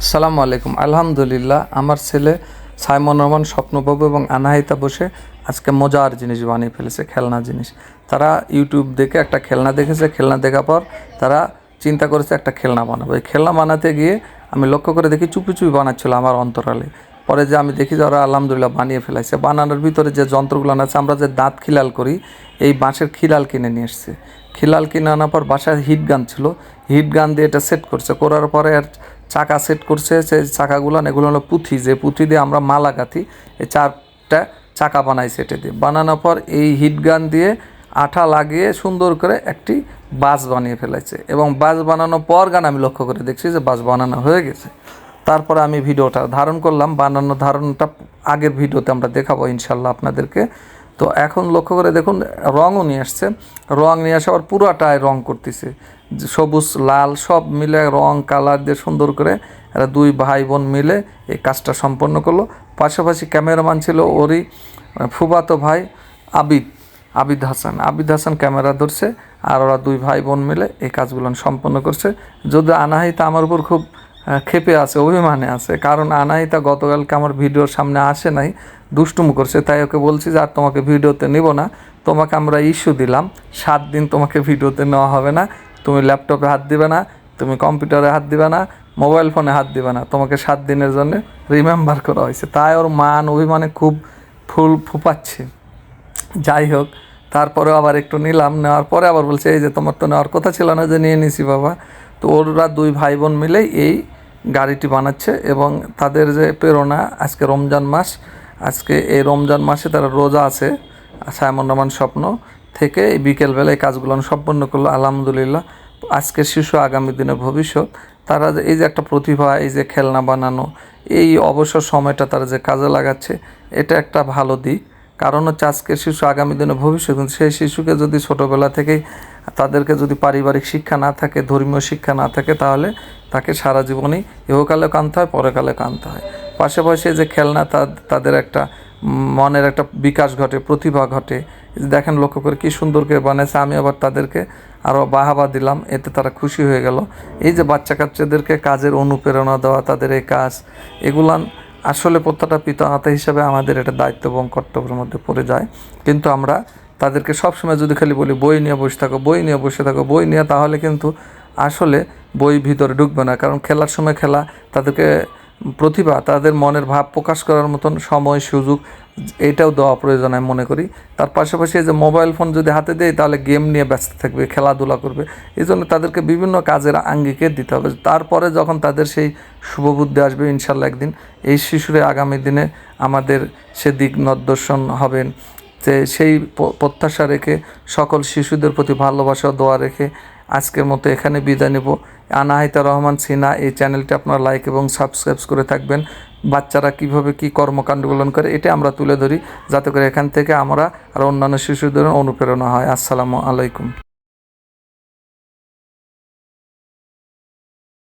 আসসালামু আলাইকুম। আলহামদুলিল্লাহ, আমার ছেলে সাইমন রহমান, স্বপ্নবাবু এবং আনাহিতা বসে আজকে মজার জিনিস বানিয়ে ফেলেছে, খেলনা জিনিস। তারা ইউটিউব দেখে একটা খেলনা দেখেছে, খেলনা দেখার পর তারা চিন্তা করেছে একটা খেলনা বানাবো। এই খেলনা বানাতে গিয়ে আমি লক্ষ্য করে দেখি চুপি চুপি বানাচ্ছিল আমার অন্তরালে। পরে যে আমি দেখি যে ওরা আলহামদুলিল্লাহ বানিয়ে ফেলেছে। বানানোর ভিতরে যে যন্ত্রগুলো আছে, আমরা যে দাঁত খিলাল করি, এই বাঁশের খিলাল কিনে নিয়ে এসছে। খিলাল কিনে আনার পর বাসায় হিট গান ছিল, হিট গান দিয়ে এটা সেট করছে। করার পরে আর চাকা সেট করছে। সেই চাকাগুলো এগুলো হলো পুঁথি, যে পুঁথি দিয়ে আমরা মালা গাঁথি। এই 4টা চাকা বানাইছে এটা দিয়ে। বানানোর পর এই হিট গান দিয়ে আঠা লাগিয়ে সুন্দর করে একটি বাস বানিয়ে ফেলেছে। এবং বাস বানানোর পর আমি লক্ষ্য করে দেখছি যে বাস বানানো হয়ে গেছে। তারপরে আমি ভিডিওটা ধারণ করলাম, বানানো ধারণটা আগের ভিডিওতে আমরা দেখাবো ইনশাল্লাহ আপনাদেরকে। তো এখন লক্ষ্য করে দেখুন, রঙও নিয়ে আসছে। রঙ নিয়ে আসে আবার পুরাটায় রঙ করতেছে, সবুজ লাল সব মিলে রং কালার দিয়ে সুন্দর করে এরা 2 ভাই বোন মিলে এই কাজটা সম্পন্ন করলো। পাশাপাশি ক্যামেরাম্যান ছিল ওরই ফুফাতো ভাই আবিদ হাসান ক্যামেরা ধরছে। আর ওরা 2 ভাই বোন মিলে এই কাজগুলো সম্পন্ন করছে। যদি আনাহিতা আমার উপর খুব ক্ষেপে আছে, অভিমানে আছে, কারণ আনাহিতা গতকালকে আমার ভিডিওর সামনে আসে নাই, দুষ্টুম করছে। তাই ওকে বলছি যে আর তোমাকে ভিডিওতে নেব না, তোমাকে আমরা ইস্যু দিলাম 7 দিন তোমাকে ভিডিওতে নেওয়া হবে না, তুমি ল্যাপটপে হাত দিবে না, তুমি কম্পিউটারে হাত দিবে না, মোবাইল ফোনে হাত দিবে না, তোমাকে 7 দিনের জন্য রিমেম্বার করা হয়েছে। তাই ওর মান অভিমানে খুব ফুপাচ্ছে। যাই হোক, তারপরে আবার একটু নিলাম, নেওয়ার পরে আবার বলছে এই যে তোমার তো নেওয়ার কথা ছিল না, যে নিয়ে নিছি বাবা। তো ওরা 2 ভাই বোন মিলেই এই গাড়িটি বানাচ্ছে। এবং তাদের যে প্রেরণা, আজকে রমজান মাস, আজকে এই রমজান মাসে তারা রোজা আছে। সাইমন রহমান স্বপ্ন থেকে এই বিকেলবেলায় কাজগুলো সম্পন্ন করলো আলহামদুলিল্লাহ। আজকের শিশু আগামী দিনের ভবিষ্যৎ। তারা যে এই যে একটা প্রতিভা, এই যে খেলনা বানানো, এই অবসর সময়টা তারা যে কাজে লাগাচ্ছে, এটা একটা ভালো দিক। কারণ হচ্ছে আজকের শিশু আগামী দিনে ভবিষ্যৎ। কিন্তু সেই শিশুকে যদি ছোটোবেলা থেকেই তাদেরকে যদি পারিবারিক শিক্ষা না থাকে, ধর্মীয় শিক্ষা না থাকে, তাহলে তাকে সারা জীবনই ইহকালে কাঁদতে হয়, পরকালে কাঁদতে হয়। পাশাপাশি যে খেলনা, তাদের একটা মনের একটা বিকাশ ঘটে, প্রতিভা ঘটে। দেখেন লক্ষ্য করে কী সুন্দর করে বানিয়েছে। আমি আবার তাদেরকে আরও বাহাবা দিলাম, এতে তারা খুশি হয়ে গেল। এই যে বাচ্চা কাচ্চাদেরকে কাজের অনুপ্রেরণা দেওয়া, তাদের এই কাজ, এগুলান আসলে প্রত্যেকটা পিতামাতা হিসাবে আমাদের এটা দায়িত্ব এবং কর্তব্যের মধ্যে পড়ে যায়। কিন্তু আমরা তাদেরকে সবসময় যদি খালি বলি বই নিয়ে বসে থাকো, বই নিয়ে বসে থাকো, বই নিয়ে, তাহলে কিন্তু আসলে বই ভিতরে ঢুকবে না। কারণ খেলার সময় খেলা, তাদেরকে প্রতিভা, তাদের মনের ভাব প্রকাশ করার মতন সময় সুযোগ এইটাও দেওয়া প্রয়োজন আমি মনে করি। তার পাশাপাশি যে মোবাইল ফোন যদি হাতে দেয়, তাহলে গেম নিয়ে ব্যস্ত থাকবে, খেলাধুলা করবে। এই জন্য তাদেরকে বিভিন্ন কাজের আঙ্গিকে দিতে হবে। তারপরে যখন তাদের সেই শুভবুদ্ধি আসবে, ইনশাল্লাহ একদিন এই শিশুরা আগামী দিনে আমাদের সে দিক নির্দেশন হবেন। যে সেই প্রত্যাশা রেখে, সকল শিশুদের প্রতি ভালোবাসা দোয়া রেখে আজকের মতো এখানে বিদায় নেব। আনাহিতা রহমান সিনা এই চ্যানেলটি আপনারা লাইক এবং সাবস্ক্রাইব করে থাকবেন। বাচ্চারা কীভাবে কী কর্মকাণ্ডগুলো করে এটা আমরা তুলে ধরি, যাতে করে এখান থেকে আমরা আর অন্যান্য শিশুদের অনুপ্রেরণা হয়। আসসালামু আলাইকুম।